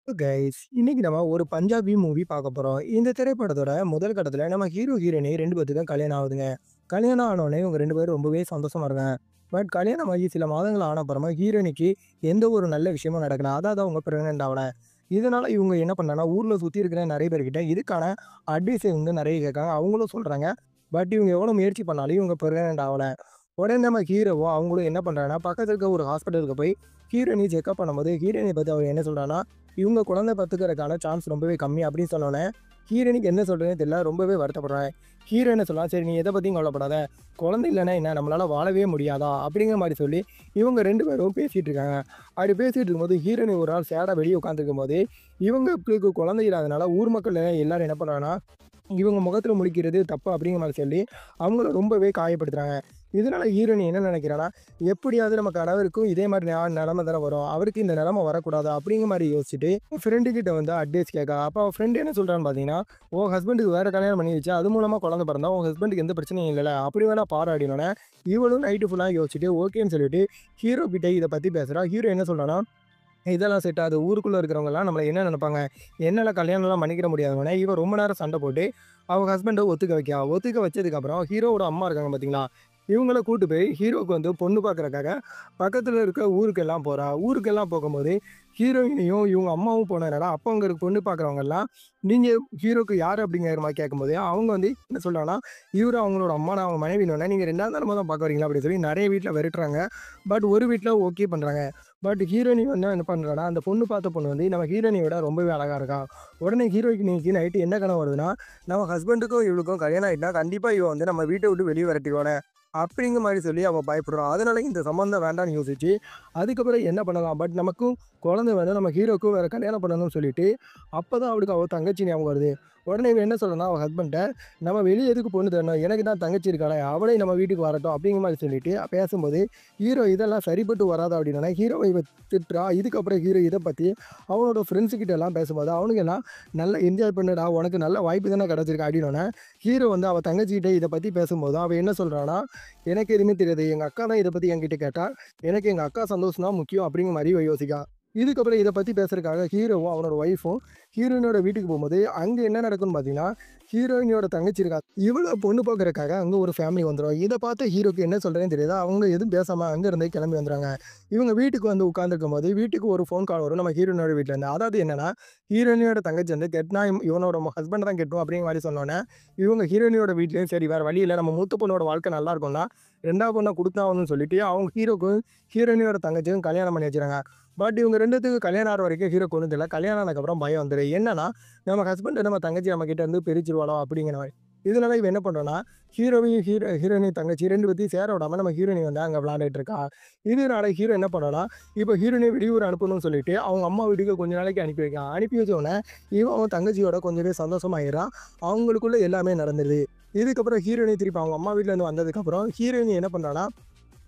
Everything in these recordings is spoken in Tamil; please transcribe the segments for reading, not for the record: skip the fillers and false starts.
கைஸ் இன்னைக்கு நம்ம ஒரு பஞ்சாபி மூவி பார்க்க போறோம். இந்த திரைப்படத்தோட முதல் கட்டத்துல நம்ம ஹீரோ ஹீரோயினி 2 பேத்துக்கும் கல்யாணம் ஆகுதுங்க. கல்யாணம் ஆனோனே இவங்க 2 பேரும் ரொம்பவே சந்தோஷமா இருக்காங்க. பட் கல்யாணம் ஆகி சில மாதங்கள் ஆன அப்புறமா ஹீரோயினிக்கு எந்த ஒரு நல்ல விஷயமும் நடக்கல. அதாவது அவங்க பிரெக்னன்ட் ஆவல. இதனால இவங்க என்ன பண்ணாங்கன்னா, ஊர்ல சுத்தி இருக்கிற நெறைய பேர்கிட்ட இதுக்கான அட்வைஸ வந்து நெறைய கேட்காங்க. அவங்களும் சொல்றாங்க. பட் இவங்க எவ்வளோ முயற்சி பண்ணாலும் இவங்க பிரெக்னன்ட் ஆவல. உடனே நம்ம ஹீரோவும் அவங்களும் என்ன பண்றாங்கன்னா, பக்கத்துல இருக்க ஒரு ஹாஸ்பிட்டலுக்கு போய் ஹீரோயினி செக்கப் பண்ணும்போது, ஹீரோயினிய பத்தி அவர் என்ன சொல்றார்ன்னா, இவங்க குழந்தை பெத்துக்கிறதுக்கான சான்ஸ் ரொம்பவே கம்மி அப்படின்னு சொன்னோனே, ஹீரோயினிக்கு என்ன சொல்றதுன்னே தெரியல. ரொம்பவே வருத்தப்படுறாங்க. ஹீரோ என்ன சொல்றான், "சரி நீ எத பத்தியும் கவலைப்படாத. குழந்தை இல்லன்னா என்ன நம்மளால வாழவே முடியாதா?" அப்படிங்கிற மாரி சொல்லி இவங்க 2 பேரும் பேசிட்டு இருக்காங்க. அப்படி பேசிட்டு இருக்கும்போது, ஹீரோயினி ஒரு நாள் சேடா வெளிய உட்காந்துருக்கும்போது, இவங்களுக்கு குழந்தை இல்லாதனால ஊர் மக்கள் எல்லாரும் என்ன பண்றாங்கன்னா, இவங்க முகத்துல முழிக்கிறது தப்பு அப்படிங்கிற மாரி சொல்லி, அவங்கள ரொம்பவே காயப்படுத்துறாங்க. இதனால ஹீரோயினி என்ன நினைக்கிறான்னா, எப்படியாவது நம்ம கணவருக்கும் இதே மாரி நிலைமை தானே வரும். அவருக்கு இந்த நிலைமை வரக்கூடாது அப்படிங்கிற மாரி யோசிச்சுட்டு, ஃப்ரெண்டு கிட்ட வந்து அட்வைஸ் கேட்கா. அப்ப அவ ஃப்ரெண்ட் என்ன சொல்றான்னு பார்த்தீங்கன்னா, "உன் ஹஸ்பண்டுக்கு வேற கல்யாணம் பண்ணி வச்சு, அது மூலமா குழந்தை பிறந்தா உன் ஹஸ்பண்டுக்கு எந்த பிரச்சனையும் இல்லைல்ல. அப்படி வேணா பாரு" அப்படின்னோனே, இவளும் நைட்டு ஃபுல்லா யோசிச்சுட்டு ஓகேன்னு சொல்லிட்டு ஹீரோ கிட்ட இத பத்தி பேசுறா. ஹீரோ என்ன சொல்றான்னா, இதெல்லாம் செட் ஆகாது. ஊருக்குள்ள இருக்கிறவங்கலாம் நம்மள என்ன நெனைப்பாங்க? என்னால கல்யாணம்லாம் பண்ணிக்கிட முடியாதுன்னோனே, இவ ரொம்ப நேரம் சண்ட போட்டு, அவ ஹஸ்பண்ட ஒத்துக்க வைக்கா. ஒத்துக்க வச்சதுக்கப்புறம், ஹீரோவோட அம்மா இருக்காங்க பார்த்தீங்களா? இவங்கள கூட்டு போய் ஹீரோவுக்கு வந்து பொண்ணு பார்க்கறக்காக பக்கத்துல இருக்க ஊருக்கெல்லாம் போறா. ஊருக்கெல்லாம் போகும்போது, ஹீரோயினியும் இவங்க அம்மாவும் போனதுனால, அப்ப அங்க இருக்க பொண்ணு பார்க்குறவங்கலாம், "நீங்க ஹீரோக்கு யாரு?" அப்படிங்கிற மாரி கேட்கும்போது, அவங்க வந்து என்ன சொல்றாங்கன்னா, இவரு அவங்களோட அம்மா, நான் அவங்க மனைவின்னோனே, "நீங்க 2வது தரமா தான் பார்க்க வரீங்களா?" அப்படின்னு சொல்லி நெறைய வீட்ல விரட்டுறாங்க. பட் ஒரு வீட்ல ஓகே பண்றாங்க. பட் ஹீரோயினி வந்து என்ன பண்றான்னா, அந்த பொண்ணு பார்த்த பொண்ணு வந்து நம்ம ஹீரோயினிய விட ரொம்பவே அழகா இருக்கா. உடனே ஹீரோயினிக்கு நைட்டு என்ன கனவு வருதுன்னா, நம்ம ஹஸ்பண்டுக்கும் இவளுக்கும் கல்யாணம் ஆயிட்டுனா, கண்டிப்பா இவ வந்து நம்ம வீட்ட விட்டு வெளிய விரட்டிருவானே, அப்படிங்கிற மாரி சொல்லி அவ பயப்படுறா. அதனால இந்த சம்மந்தம் வேண்டான்னு யோசிச்சு, அதுக்கப்புறம் என்ன பண்ணலாம்? பட் நமக்கும் குழந்தை வேணும். நம்ம ஹீரோக்கும் வேற கல்யாணம் பண்ணணும்னு சொல்லிட்டு, அப்பதான் அவளுக்கு அவ தங்கச்சி ஞாபகம் வருது. உடனே இவ என்ன சொல்றான்னா, அவ ஹஸ்பண்ட்ட, "நம்ம வெளிய எதுக்கு பொண்ணு தேடணும்? எனக்கு தான் தங்கச்சி இருக்காளே, அவளே நம்ம வீட்டுக்கு வரட்டும்." அப்படிங்கிற மாரி சொல்லிட்டு பேசும்போது, ஹீரோ இதெல்லாம் சரிப்பட்டு வராது அப்படின்னோனே, ஹீரோவ இவ திட்டுறா. இதுக்கப்புறம் ஹீரோ இத பத்தி அவனோட ஃப்ரெண்ட்ஸ் கிட்ட எல்லாம் பேசும்போது, அவனுங்க எல்லாம், "நல்லா என்ஜாய் பண்ணுடா, உனக்கு நல்ல வாய்ப்பு தானே கிடைச்சிருக்கு." அப்படின்னோனே, ஹீரோ வந்து அவ தங்கச்சிகிட்ட இத பத்தி பேசும்போது, அவ என்ன சொல்றான்னா, "எனக்கு எதுவுமே தெரியாது. எங்க அக்கா தான் இத பத்தி என்கிட்ட கேட்டா. எனக்கு எங்க அக்கா சந்தோஷம் தான் முக்கியம்." அப்படிங்கிற மாரி இவ யோசிக்கா. இதுக்கப்புறம் இத பத்தி பேசுறதுக்காக ஹீரோவும், அவனோட ஒய்ஃபும் ஹீரோயினோட வீட்டுக்கு போம்போது, அங்க என்ன நடக்கும்னு பார்த்தீங்கன்னா, ஹீரோயினியோட தங்கச்சி இருக்கா. இவள பொண்ணு பார்க்கறதுக்காக அங்க ஒரு ஃபேமிலி வந்துரும். இத பார்த்து ஹீரோக்கு என்ன சொல்றதுன்னு தெரியாது. அவங்க எதுவும் பேசாம அங்க இருந்தே கிளம்பி வந்துருவாங்க. இவங்க வீட்டுக்கு வந்து உட்கார்ந்திருக்கும்போது, வீட்டுக்கு ஒரு ஃபோன் கால் வரும் நம்ம ஹீரோயினோட வீட்லருந்து. அதாவது என்னன்னா, ஹீரோயினியோட தங்கச்சி வந்து கெட்னா இவனோட ஹஸ்பண்ட் தான் கெட்டணும் அப்படிங்கிற மாரி சொன்னோனே, இவங்க ஹீரோயினியோட வீட்லயும் சரி வேற வழி இல்ல. நம்ம மூத்த பொண்ணோட வாழ்க்கை நல்லா இருக்கும்னா, 2வது பொண்ண குடுத்தாகணும்னு சொல்லிட்டு, அவங்க ஹீரோக்கும் ஹீரோயினியோட தங்கச்சிக்கும் கல்யாணம் பண்ணி வச்சுறாங்க. பட் இவங்க 2 பேத்துக்கும் கல்யாணம் ஆகுற வரைக்கும் ஹீரோக்கு ஒண்ணும் தெரியல. கல்யாணம் ஆனதுக்கப்புறம் பயம் வந்துரும். என்னன்னா, நம்ம ஹஸ்பண்ட் நம்ம தங்கச்சி நம்ம கிட்ட இருந்து பிரிச்சுருவாளோ அப்படிங்கிற மாரி. இதனால இவன் என்ன பண்றான்னா, ஹீரோவையும் ஹீரோயினி தங்கச்சி 2 பேத்தையும் சேர விடாம நம்ம ஹீரோயினி வந்து அங்க விளையாண்டுட்டு இருக்கா. இதனால ஹீரோ என்ன பண்றான்னா, இப்போ ஹீரோயினிய வெளியூர் அனுப்பணும்னு சொல்லிட்டு, அவங்க அம்மா வீட்டுக்கு கொஞ்ச நாளைக்கு அனுப்பி வைக்கான். அனுப்பி வச்ச உடனே, இவன் அவன் தங்கச்சியோட கொஞ்சமே சந்தோஷமாயிடுறான். அவங்களுக்குள்ள எல்லாமே நடந்துருது. இதுக்கப்புறம் ஹீரோயினி திருப்பி அவங்க அம்மா வீட்ல இருந்து வந்ததுக்கப்புறம், ஹீரோயினி என்ன பண்றான்னா,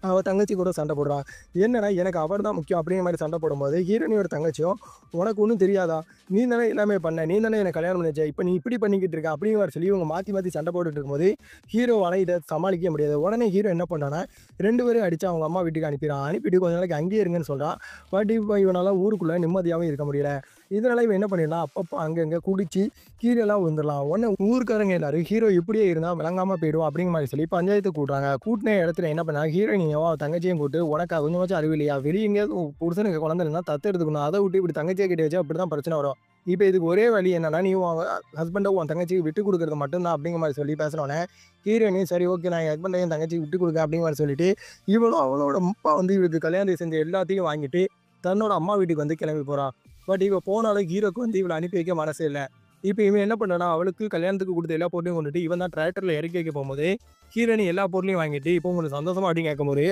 அவ தங்கச்சி கூட சண்டை போடுறா. என்னன்னா, எனக்கு அவர் தான் முக்கியம் அப்படிங்கிற மாரி சண்டை போடும்போது, ஹீரோயினியோட தங்கச்சியும், "உனக்கு ஒண்ணும் தெரியாதா? நீ தானே எல்லாமே பண்ண. நீ தானே என்ன கல்யாணம் பண்ணி வச்ச. இப்ப நீ இப்படி பண்ணிக்கிட்டு இருக்க." அப்படிங்கிற மாரி சொல்லி இவங்க மாத்தி மாத்தி சண்டை போட்டுட்டு இருக்கும்போது, ஹீரோவால இத சமாளிக்கவே முடியாது. உடனே ஹீரோ என்ன பண்றான்னா, 2 பேரையும் அடிச்சு அவங்க அம்மா வீட்டுக்கு அனுப்பிறான். அனுப்பிட்டு கொஞ்ச நாளைக்கு அங்கேயே இருங்கன்னு சொல்றான். பட் இப்ப இவனால ஊருக்குள்ள நிம்மதியாவும் இருக்க முடியல. இதனால இவன் என்ன பண்ணிடலாம், அப்பப்போ அங்கங்க குடிச்சு கீழலாம் விழுந்துடலாம். உடனே ஊர்க்காரங்க எல்லாரும், "ஹீரோ இப்படியே இருந்தா விளங்காம போயிடும்." அப்படிங்கிற மாரி சொல்லி பஞ்சாயத்து கூட்டுறாங்க. கூட்டுன இடத்துல என்ன பண்ணாங்க, ஹீரோயினியும் அவ தங்கச்சியும் கூட்டு, "உனக்கு கொஞ்சமாச்சும் அறிவு இல்லையா? வெளிய எங்கேயாவது உன் புருஷனுக்கு குழந்தை இருந்தா தத்து எடுத்துக்கணும். அத விட்டு இப்படி தங்கச்சிய கட்டி வச்சா இப்படிதான் பிரச்சனை வரும். இப்ப இதுக்கு ஒரே வழி என்னன்னா, நீ உன் ஹஸ்பண்ட உன் தங்கச்சிக்கு விட்டுக் குடுக்குறது மட்டும் தான்." அப்படிங்கிற மாரி சொல்லி பேசினோனே, ஹீரோயினியும், "சரி ஓகே நான் என் ஹஸ்பண்ட என் தங்கச்சிக்கு விட்டுக் குடுக்குறேன்." அப்படிங்கிற மாரி சொல்லிட்டு, இவளும் அவளோட அப்பா வந்து இவளுக்கு கல்யாணத்துக்கு செஞ்ச எல்லாத்தையும் வாங்கிட்டு, தன்னோட அம்மா வீட்டுக்கு வந்து கிளம்பி போறா. பட் இவ போனாலும் ஹீரோக்கு வந்து இவள அனுப்பி வைக்க மனசே இல்ல. இப்ப இவன் என்ன பண்ணான்னா, அவளுக்கு கல்யாணத்துக்கு குடுத்த எல்லா பொருளையும் கொண்டுட்டு, இவன் தான் டிராக்டர்ல இறக்கி வைக்க போம்போது, ஹீரோயினி எல்லா பொருளையும் வாங்கிட்டு, "இப்போ உங்களுக்கு சந்தோஷமா?" அப்படின்னு கேட்கும்போது,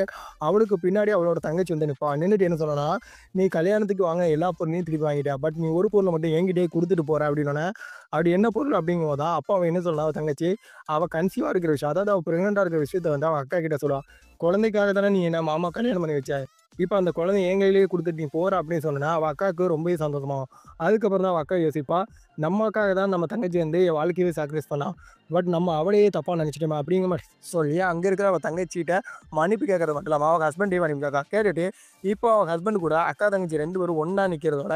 அவளுக்கு பின்னாடி அவளோட தங்கச்சி வந்து நிப்பா. நின்னுட்டு என்ன சொன்னான்னா, "நீ கல்யாணத்துக்கு வாங்குன எல்லா பொருளையும் திருப்பி வாங்கிட்ட. பட் நீ ஒரு பொருள மட்டும் என்கிட்டயே குடுத்துட்டு போற." அப்படின்னோனே, "அப்படி என்ன பொருள்?" அப்படிங்கும்போது தான், அப்ப அவ என்ன சொல்றா அவ தங்கச்சி, அவ கன்சீவா இருக்கிற விஷயம், அதாவது அவ பிரெக்னன்ட்டா இருக்கிற விஷயத்த வந்து அவ அக்கா கிட்ட சொல்றா. "குழந்தைக்காக தானே நீ என்ன மாமா கல்யாணம் பண்ணி வச்ச. இப்போ அந்த குழந்தை என் கையிலேயே குடுத்துட்டு நீ போற அப்படின்னு சொன்னேன்னா, அவ அக்காவுக்கு ரொம்பவே சந்தோஷமாகும். அதுக்கப்புறம் தான் அவ அக்கா யோசிப்பா, நம்மக்காக தான் நம்ம தங்கச்சி வந்து என் வாழ்க்கையவே சாக்ரிஃபைஸ் பண்ணா. பட் நம்ம அவளையே தப்பா நினைச்சுட்டோமே அப்படிங்கிற மாரி சொல்லி, அங்க இருக்கிற அவ தங்கச்சிட்ட மன்னிப்பு கேட்கறது மட்டும் இல்லாம, அவங்க ஹஸ்பண்டையும் மன்னிப்பு கேட்கா. கேட்டுட்டு இப்போ அவங்க ஹஸ்பண்ட் கூட அக்கா, தங்கச்சி 2 பேரும் ஒண்ணா நிக்கிறதோட,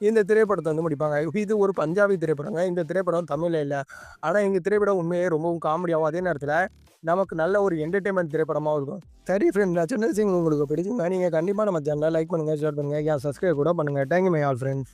இந்த திரைப்படத்த வந்து முடிப்பாங்க. இது ஒரு பஞ்சாபி திரைப்படங்க. இந்த திரைப்படம் தமிழ்ல இல்ல. ஆனா இந்த திரைப்படம் உண்மையிலேயே ரொம்பவும் காமெடியாவும், அதே நேரத்தில நமக்கு நல்ல ஒரு என்டர்டெயின்மென்ட் திரைப்படமாவும் இருக்கும். சரி ஃப்ரெண்ட்ஸ், நான் சொன்ன விஷயங்கள் உங்களுக்கு பிடிச்சிருந்தா, நீங்க கண்டிப்பா நம்ம சேனல லைக் பண்ணுங்க, ஷேர் பண்ணுங்க, சப்ஸ்கிரைப் கூட பண்ணுங்க. Thank you my all friends.